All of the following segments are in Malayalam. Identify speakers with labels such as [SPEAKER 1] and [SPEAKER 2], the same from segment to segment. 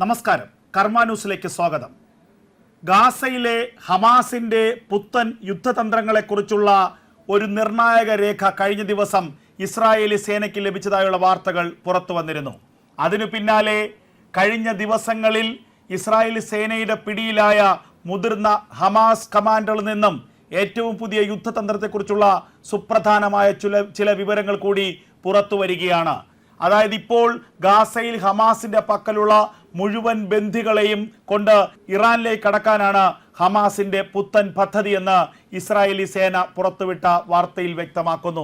[SPEAKER 1] നമസ്കാരം, കർമ്മ ന്യൂസിലേക്ക് സ്വാഗതം. ഗാസയിലെ ഹമാസിന്റെ പുത്തൻ യുദ്ധതന്ത്രങ്ങളെക്കുറിച്ചുള്ള ഒരു നിർണായക രേഖ കഴിഞ്ഞ ദിവസം ഇസ്രായേലി സേനയ്ക്ക് ലഭിച്ചതായുള്ള വാർത്തകൾ പുറത്തു വന്നിരുന്നു. അതിനു പിന്നാലെ കഴിഞ്ഞ ദിവസങ്ങളിൽ ഇസ്രായേലി സേനയുടെ പിടിയിലായ മുതിർന്ന ഹമാസ് കമാൻഡറിൽ നിന്നും ഏറ്റവും പുതിയ യുദ്ധതന്ത്രത്തെക്കുറിച്ചുള്ള സുപ്രധാനമായ ചില വിവരങ്ങൾ കൂടി പുറത്തു വരികയാണ്. അതായത് ഇപ്പോൾ ഗാസയിൽ ഹമാസിന്റെ പക്കലുള്ള മുഴുവൻ ബന്ദികളെയും കൊണ്ട് ഇറാനിലേക്ക് കടക്കാനാണ് ഹമാസിന്റെ പുത്തൻ പദ്ധതി എന്ന് ഇസ്രായേലി സേന പുറത്തുവിട്ട വാർത്തയിൽ വ്യക്തമാക്കുന്നു.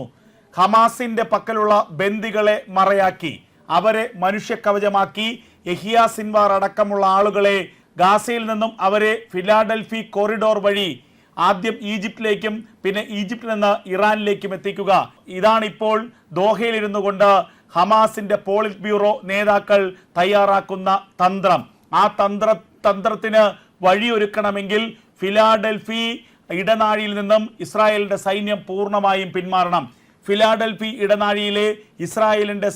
[SPEAKER 1] ഹമാസിന്റെ പക്കലുള്ള ബന്ദികളെ മറയാക്കി അവരെ മനുഷ്യക്കവചമാക്കി യഹിയ സിൻവാർ അടക്കമുള്ള ആളുകളെ ഗാസയിൽ നിന്നും അവരെ ഫിലാഡൽഫി കോറിഡോർ വഴി ആദ്യം ഈജിപ്തിലേക്കും പിന്നെ ഈജിപ്തിൽ നിന്ന് ഇറാനിലേക്കും എത്തിക്കുക. ഇതാണിപ്പോൾ ദോഹയിലിരുന്നു കൊണ്ട് ഹമാസിന്റെ പോളിറ്റ് ബ്യൂറോ നേതാക്കൾ തയ്യാറാക്കുന്ന തന്ത്രം. ആ തന്ത്രത്തിന് വഴിയൊരുക്കണമെങ്കിൽ ഫിലാഡൽഫി ഇടനാഴിയിൽ നിന്നും ഇസ്രായേലിന്റെ സൈന്യം പൂർണ്ണമായും പിന്മാറണം. ഫിലാഡൽഫി ഇടനാഴിയിലെ ഇസ്രായേലിന്റെ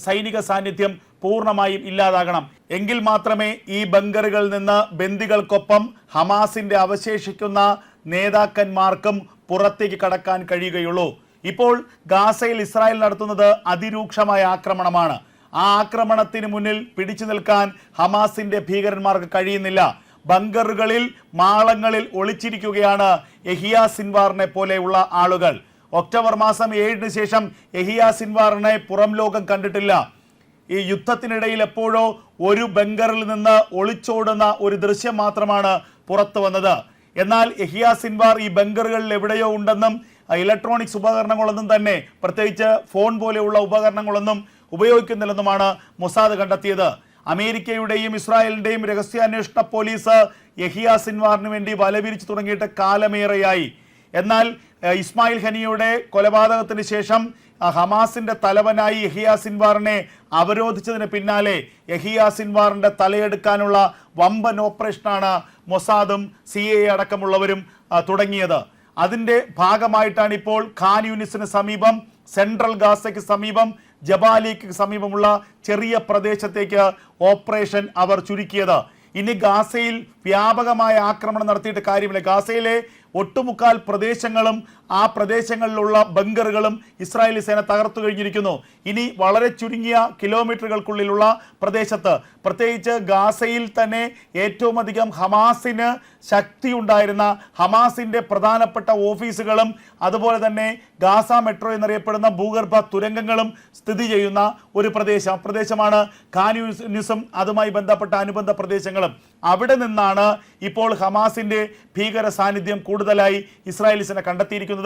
[SPEAKER 1] സൈനിക സാന്നിധ്യം പൂർണ്ണമായും ഇല്ലാതാകണം. എങ്കിൽ മാത്രമേ ഈ ബങ്കറുകളിൽ നിന്ന് ബന്ദികൾക്കൊപ്പം ഹമാസിന്റെ അവശേഷിക്കുന്ന നേതാക്കന്മാർക്കും പുറത്തേക്ക് കടക്കാൻ കഴിയുകയുള്ളൂ. ഇപ്പോൾ ഗാസയിൽ ഇസ്രായേൽ നടത്തുന്നത് അതിരൂക്ഷമായ ആക്രമണമാണ്. ആ ആക്രമണത്തിന് മുന്നിൽ പിടിച്ചു നിൽക്കാൻ ഹമാസിന്റെ ഭീകരന്മാർക്ക് കഴിയുന്നില്ല. ബങ്കറുകളിൽ മാളങ്ങളിൽ ഒളിച്ചിരിക്കുകയാണ് യഹിയ സിൻവാറിനെ പോലെയുള്ള ആളുകൾ. ഒക്ടോബർ മാസം 7 ശേഷം യഹിയ സിൻവാറിനെ പുറം ലോകം കണ്ടിട്ടില്ല. ഈ യുദ്ധത്തിനിടയിൽ എപ്പോഴോ ഒരു ബങ്കറിൽ നിന്ന് ഒളിച്ചോടുന്ന ഒരു ദൃശ്യം മാത്രമാണ് പുറത്തു വന്നത്. എന്നാൽ യഹിയ സിൻവാർ ഈ ബങ്കറുകളിൽ എവിടെയോ ഉണ്ടെന്നും ഇലക്ട്രോണിക്സ് ഉപകരണങ്ങളൊന്നും തന്നെ പ്രത്യേകിച്ച് ഫോൺ പോലെയുള്ള ഉപകരണങ്ങളൊന്നും ഉപയോഗിക്കുന്നില്ലെന്നുമാണ് മൊസാദ് കണ്ടെത്തിയത്. അമേരിക്കയുടെയും ഇസ്രായേലിന്റെയും രഹസ്യാന്വേഷണ പോലീസ് യഹിയ സിൻവാറിന് വേണ്ടി വലവിരിച്ചു തുടങ്ങിയിട്ട് കാലമേറെയായി. എന്നാൽ ഇസ്മായിൽ ഹനിയുടെ കൊലപാതകത്തിന് ശേഷം ഹമാസിന്റെ തലവനായി യഹിയ സിൻവാറിനെ അവരോധിച്ചതിന് പിന്നാലെ യഹിയ സിൻവാറിന്റെ തലയെടുക്കാനുള്ള വമ്പൻ ഓപ്പറേഷനാണ് മൊസാദും CIA അടക്കമുള്ളവരും തുടങ്ങിയത്. അതിന്റെ ഭാഗമായിട്ടാണ് ഇപ്പോൾ ഖാൻ യൂനിസിന് സമീപം, സെൻട്രൽ ഗാസയ്ക്ക് സമീപം, ജബാലിക്ക് സമീപമുള്ള ചെറിയ പ്രദേശത്തേക്ക് ഓപ്പറേഷൻ അവർ ചുരുക്കിയത്. ഇനി ഗാസയിൽ വ്യാപകമായ ആക്രമണം നടത്തിയിട്ട് കാര്യമില്ല. ഗാസയിലെ ഒട്ടുമുക്കാൽ പ്രദേശങ്ങളും ആ പ്രദേശങ്ങളിലുള്ള ബങ്കറുകളും ഇസ്രായേലി സേന തകർത്തു കഴിഞ്ഞിരിക്കുന്നു. ഇനി വളരെ ചുരുങ്ങിയ കിലോമീറ്ററുകൾക്കുള്ളിലുള്ള പ്രദേശത്ത്, പ്രത്യേകിച്ച് ഗാസയിൽ തന്നെ ഏറ്റവും അധികം ഹമാസിന് ശക്തി ഉണ്ടായിരുന്ന ഹമാസിന്റെ പ്രധാനപ്പെട്ട ഓഫീസുകളും അതുപോലെ തന്നെ ഗാസ മെട്രോ എന്നറിയപ്പെടുന്ന ഭൂഗർഭ തുരങ്കങ്ങളും സ്ഥിതി ചെയ്യുന്ന ഒരു പ്രദേശമാണ് ഖാൻ യൂനിസും അതുമായി ബന്ധപ്പെട്ട അനുബന്ധ പ്രദേശങ്ങളും. അവിടെ നിന്നാണ് ഇപ്പോൾ ഹമാസിന്റെ ഭീകര സാന്നിധ്യം കൂടുതലായി ഇസ്രായേലി സേന കണ്ടെത്തിയിരിക്കുന്നത്.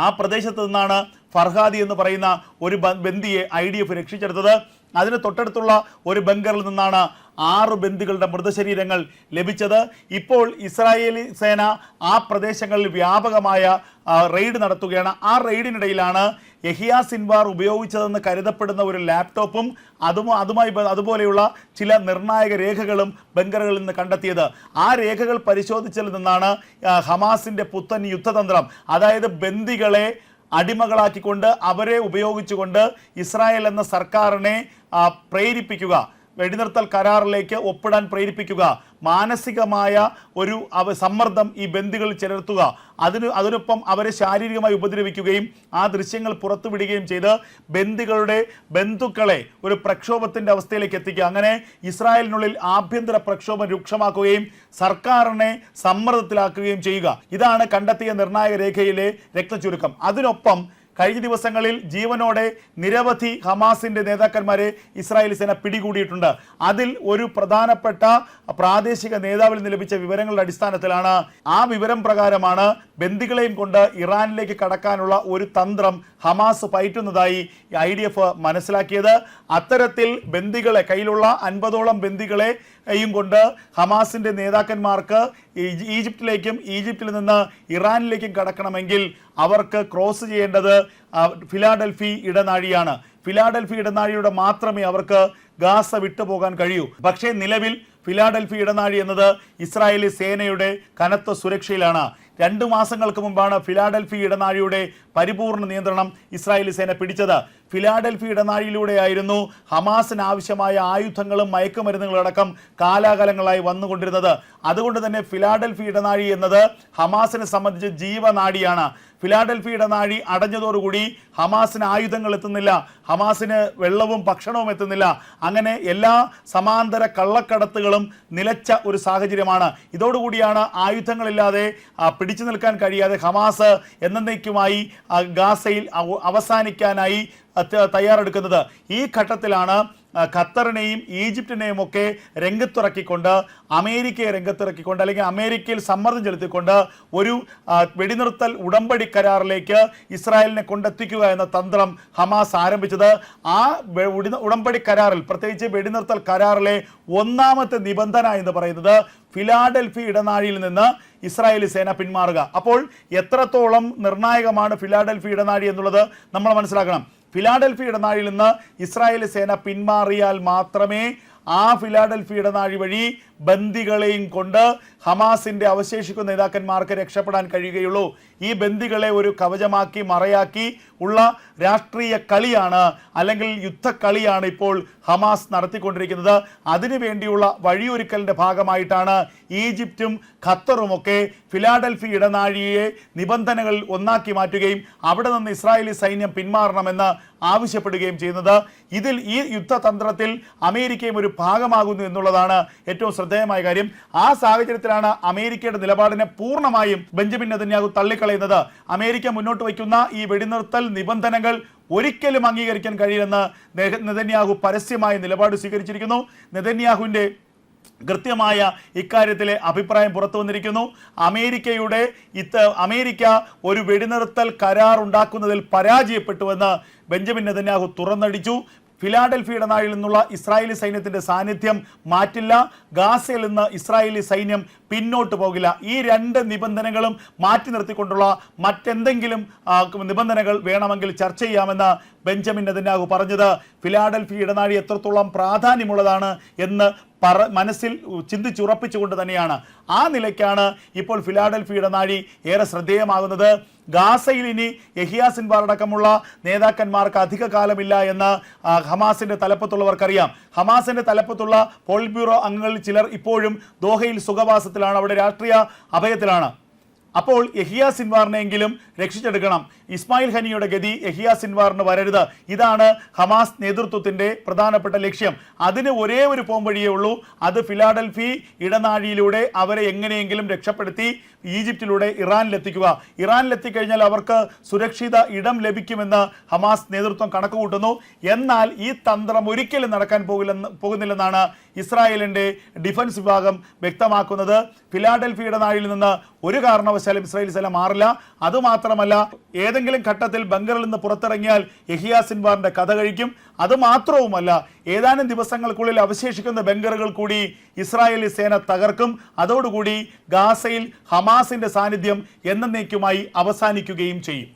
[SPEAKER 1] ആ പ്രദേശത്ത് നിന്നാണ് ഫർഹാദി എന്ന് പറയുന്ന ഒരു ബന്ദിയെ IDF രക്ഷിച്ചെടുത്തത്. അതിന് തൊട്ടടുത്തുള്ള ഒരു ബങ്കറിൽ നിന്നാണ് 6 ബന്ദികളുടെ മൃതശരീരങ്ങൾ ലഭിച്ചത്. ഇപ്പോൾ ഇസ്രായേലി സേന ആ പ്രദേശങ്ങളിൽ വ്യാപകമായ റെയ്ഡ് നടത്തുകയാണ്. ആ റെയ്ഡിനിടയിലാണ് യഹിയ സിൻവാർ ഉപയോഗിച്ചതെന്ന് കരുതപ്പെടുന്ന ഒരു ലാപ്ടോപ്പും അതുപോലെയുള്ള ചില നിർണായക രേഖകളും ബങ്കറുകളിൽ നിന്ന് കണ്ടെത്തിയത്. ആ രേഖകൾ പരിശോധിച്ചതിൽ നിന്നാണ് ഹമാസിന്റെ പുത്തൻ യുദ്ധതന്ത്രം, അതായത് ബന്ദികളെ അടിമകളാക്കിക്കൊണ്ട് അവരെ ഉപയോഗിച്ചുകൊണ്ട് ഇസ്രായേൽ എന്ന സർക്കാരിനെ പ്രേരിപ്പിക്കുക, വെടിനിർത്തൽ കരാറിലേക്ക് ഒപ്പിടാൻ പ്രേരിപ്പിക്കുക, മാനസികമായ ഒരു സമ്മർദ്ദം ഈ ബന്ദികളിൽ ചെലുത്തുക, അതിനൊപ്പം അവരെ ശാരീരികമായി ഉപദ്രവിക്കുകയും ആ ദൃശ്യങ്ങൾ പുറത്തുവിടുകയും ചെയ്ത് ബന്ദികളുടെ ബന്ധുക്കളെ ഒരു പ്രക്ഷോഭത്തിന്റെ അവസ്ഥയിലേക്ക് എത്തിക്കുക. അങ്ങനെ ഇസ്രായേലിനുള്ളിൽ ആഭ്യന്തര പ്രക്ഷോഭം രൂക്ഷമാക്കുകയും സർക്കാരിനെ സമ്മർദ്ദത്തിലാക്കുകയും ചെയ്യുക. ഇതാണ് കണ്ടെത്തിയ നിർണായക രേഖയിലെ രക്തചുരുക്കം. അതിനൊപ്പം കഴിഞ്ഞ ദിവസങ്ങളിൽ ജീവനോടെ നിരവധി ഹമാസിന്റെ നേതാക്കന്മാരെ ഇസ്രായേലി സേന പിടികൂടിയിട്ടുണ്ട്. അതിൽ ഒരു പ്രധാനപ്പെട്ട പ്രാദേശിക നേതാവിൽ നിന്ന് ലഭിച്ച വിവരങ്ങളുടെ അടിസ്ഥാനത്തിലാണ്, ആ വിവരം പ്രകാരമാണ് ബന്ദികളെയും കൊണ്ട് ഇറാനിലേക്ക് കടക്കാനുള്ള ഒരു തന്ത്രം ഹമാസ് പയറ്റുന്നതായി IDF മനസ്സിലാക്കിയത്. അത്തരത്തിൽ ബന്ദികളെ, കയ്യിലുള്ള 50ഓളം ബന്ദികളെയും കൊണ്ട് ഹമാസിന്റെ നേതാക്കന്മാർക്ക് ഈജിപ്തിലേക്കും ഈജിപ്തിൽ നിന്ന് ഇറാനിലേക്കും കടക്കണമെങ്കിൽ അവർക്ക് ക്രോസ് ചെയ്യേണ്ടത് ഫിലാഡൽഫി ഇടനാഴിയാണ്. ഫിലാഡൽഫി ഇടനാഴിയുടെ മാത്രമേ അവർക്ക് ഗാസ വിട്ടുപോകാൻ കഴിയൂ. പക്ഷേ നിലവിൽ ഫിലാഡൽഫി ഇടനാഴി എന്നത് ഇസ്രായേലി സേനയുടെ കനത്ത സുരക്ഷയിലാണ്. 2 മാസങ്ങൾക്ക് മുമ്പാണ് ഫിലാഡൽഫി ഇടനാഴിയുടെ പരിപൂർണ നിയന്ത്രണം ഇസ്രായേലി സേന പിടിച്ചത്. ഫിലാഡൽഫി ഇടനാഴിയിലൂടെയായിരുന്നു ഹമാസിന് ആവശ്യമായ ആയുധങ്ങളും മയക്കുമരുന്നുകളും അടക്കം കാലാകാലങ്ങളായി വന്നുകൊണ്ടിരുന്നത്. അതുകൊണ്ട് തന്നെ ഫിലാഡൽഫി ഇടനാഴി എന്നത് ഹമാസിനെ സംബന്ധിച്ച് ജീവനാഡിയാണ്. ഫിലാഡൽഫി ഇടനാഴി അടഞ്ഞതോടുകൂടി ഹമാസിന് ആയുധങ്ങൾ എത്തുന്നില്ല, ഹമാസിന് വെള്ളവും ഭക്ഷണവും എത്തുന്നില്ല. അങ്ങനെ എല്ലാ സമാന്തര കള്ളക്കടത്തുകളും നിലച്ച ഒരു സാഹചര്യമാണ്. ഇതോടുകൂടിയാണ് ആയുധങ്ങളില്ലാതെ പിടിച്ചു നിൽക്കാൻ കഴിയാതെ ഹമാസ് എന്നേക്കുമായി ഗാസയിൽ അവസാനിക്കാനായി തയ്യാറെടുക്കുന്നത്. ഈ ഘട്ടത്തിലാണ് ഖത്തറിനെയും ഈജിപ്തിനെയും ഒക്കെ രംഗത്തിറക്കിക്കൊണ്ട് അമേരിക്കയെ രംഗത്തിറക്കിക്കൊണ്ട് അല്ലെങ്കിൽ അമേരിക്കയിൽ സമ്മർദ്ദം ചെലുത്തിക്കൊണ്ട് ഒരു വെടിനിർത്തൽ ഉടമ്പടി കരാറിലേക്ക് ഇസ്രായേലിനെ കൊണ്ടെത്തിക്കുക എന്ന തന്ത്രം ഹമാസ് ആരംഭിച്ചത്. ആ ഉടമ്പടി കരാറിൽ, പ്രത്യേകിച്ച് വെടിനിർത്തൽ കരാറിലെ ഒന്നാമത്തെ നിബന്ധന എന്ന് പറയുന്നത് ഫിലാഡൽഫി ഇടനാഴിയിൽ നിന്ന് ഇസ്രായേലി സേന പിന്മാറുക. അപ്പോൾ എത്രത്തോളം നിർണായകമാണ് ഫിലാഡൽഫി ഇടനാഴി എന്നുള്ളത് നമ്മൾ മനസ്സിലാക്കണം. ഫിലാഡൽഫി ഇടനാഴിയിൽ നിന്ന് ഇസ്രായേലി സേന പിന്മാറിയാൽ മാത്രമേ ആ ഫിലാഡൽഫി ഇടനാഴി വഴി ബന്ദികളെയും കൊണ്ട് ഹമാസിന്റെ അവശേഷിക്കുന്ന നേതാക്കന്മാർക്ക് രക്ഷപ്പെടാൻ കഴിയുകയുള്ളൂ. ഈ ബന്ദികളെ ഒരു കവചമാക്കി മറയാക്കി ഉള്ള രാഷ്ട്രീയ കളിയാണ്, അല്ലെങ്കിൽ യുദ്ധക്കളിയാണ് ഇപ്പോൾ ഹമാസ് നടത്തിക്കൊണ്ടിരിക്കുന്നത്. അതിനുവേണ്ടിയുള്ള വഴിയൊരുക്കലിന്റെ ഭാഗമായിട്ടാണ് ഈജിപ്തും ഖത്തറുമൊക്കെ ഫിലാഡൽഫി ഇടനാഴിയെ നിബന്ധനകളിൽ ഒന്നാക്കി മാറ്റുകയും അവിടെ നിന്ന് ഇസ്രായേലി സൈന്യം പിന്മാറണമെന്ന് ആവശ്യപ്പെടുകയും ചെയ്യുന്നത്. ഇതിൽ ഈ യുദ്ധതന്ത്രത്തിൽ അമേരിക്കയും ഒരു ഭാഗമാകുന്നു എന്നുള്ളതാണ് ഏറ്റവും ശ്രദ്ധേയമായ കാര്യം. ആ സാഹചര്യത്തിലാണ് അമേരിക്കയുടെ നിലപാടിനെ പൂർണ്ണമായും ബെഞ്ചമിൻ നെതന്യാഹു തള്ളിക്കളയുന്നത്. അമേരിക്ക മുന്നോട്ട് വയ്ക്കുന്ന ഈ വെടിനിർത്തൽ നിബന്ധനകൾ ഒരിക്കലും അംഗീകരിക്കാൻ കഴിയില്ലെന്ന് നെതന്യാഹു പരസ്യമായ നിലപാട് സ്വീകരിച്ചിരിക്കുന്നു. നെതന്യാഹുവിൻ്റെ കൃത്യമായ ഇക്കാര്യത്തിലെ അഭിപ്രായം പുറത്തു വന്നിരിക്കുന്നു. അമേരിക്ക ഒരു വെടിനിർത്തൽ കരാർ ഉണ്ടാക്കുന്നതിൽ പരാജയപ്പെട്ടുവെന്ന് ബെഞ്ചമിൻ നെതന്യാഹു തുറന്നടിച്ചു. ഫിലാഡൽഫി ഇടനാഴിയിൽ നിന്നുള്ള ഇസ്രായേലി സൈന്യത്തിൻ്റെ സാന്നിധ്യം മാറ്റില്ല, ഗാസയിൽ നിന്ന് ഇസ്രായേലി സൈന്യം പിന്നോട്ട് പോകില്ല. ഈ രണ്ട് നിബന്ധനകളും മാറ്റി നിർത്തിക്കൊണ്ടുള്ള മറ്റെന്തെങ്കിലും നിബന്ധനകൾ വേണമെങ്കിൽ ചർച്ച ചെയ്യാമെന്ന് ബെഞ്ചമിൻ നെതന്യാഹു പറഞ്ഞത് ഫിലാഡൽഫി ഇടനാഴി എത്രത്തോളം പ്രാധാന്യമുള്ളതാണ് എന്ന് മനസ്സിൽ ചിന്തിച്ചുറപ്പിച്ചുകൊണ്ട് തന്നെയാണ്. ആ നിലയ്ക്കാണ് ഇപ്പോൾ ഫിലാഡൽഫി ഇടനാഴി ഏറെ ശ്രദ്ധേയമാകുന്നത്. ഗാസയിൽ ഇനി യഹിയ സിൻവാർ അടക്കമുള്ള നേതാക്കന്മാർക്ക് അധിക കാലമില്ല എന്ന് ഹമാസിന്റെ തലപ്പത്തുള്ളവർക്കറിയാം. ഹമാസിന്റെ തലപ്പത്തുള്ള പോളിറ്റ് ബ്യൂറോ അംഗങ്ങളിൽ ചിലർ ഇപ്പോഴും ദോഹയിൽ സുഖവാസത്തിലാണ്, അവിടെ രാഷ്ട്രീയ അഭയത്തിലാണ്. അപ്പോൾ യഹിയ സിൻവാറിനെങ്കിലും രക്ഷിച്ചെടുക്കണം. ഇസ്മായിൽ ഹനിയുടെ ഗതി യഹിയ സിൻവാറിന് വരരുത്. ഇതാണ് ഹമാസ് നേതൃത്വത്തിൻ്റെ പ്രധാനപ്പെട്ട ലക്ഷ്യം. അതിന് ഒരേ ഒരു പോംവഴിയേ ഉള്ളൂ, അത് ഫിലാഡൽഫി ഇടനാഴിയിലൂടെ അവരെ എങ്ങനെയെങ്കിലും രക്ഷപ്പെടുത്തി ഈജിപ്തിലൂടെ ഇറാനിലെത്തിക്കുക. ഇറാനിലെത്തിക്കഴിഞ്ഞാൽ അവർക്ക് സുരക്ഷിത ഇടം ലഭിക്കുമെന്ന് ഹമാസ് നേതൃത്വം കണക്കുകൂട്ടുന്നു. എന്നാൽ ഈ തന്ത്രം ഒരിക്കലും നടക്കാൻ പോകുന്നില്ലെന്നാണ് ഇസ്രായേലിൻ്റെ ഡിഫൻസ് വിഭാഗം വ്യക്തമാക്കുന്നത്. ഫിലാഡൽഫി ഇടനാഴിയിൽ നിന്ന് ഒരു കാരണവശാലും ഇസ്രായേൽ സേന മാറില്ല. അതുമാത്രമല്ല, ഏതെങ്കിലും ഘട്ടത്തിൽ ബങ്കറിൽ നിന്ന് പുറത്തിറങ്ങിയാൽ യഹിയ സിൻവാറിന്റെ കഥ കഴിക്കും. അതുമാത്രവുമല്ല, ഏതാനും ദിവസങ്ങൾക്കുള്ളിൽ അവശേഷിക്കുന്ന ബങ്കറുകൾ കൂടി ഇസ്രായേലി സേന തകർക്കും. അതോടുകൂടി ഗാസയിൽ ഹമാസിന്റെ സാന്നിധ്യം എന്നേക്കുമായി അവസാനിക്കുകയും ചെയ്യും.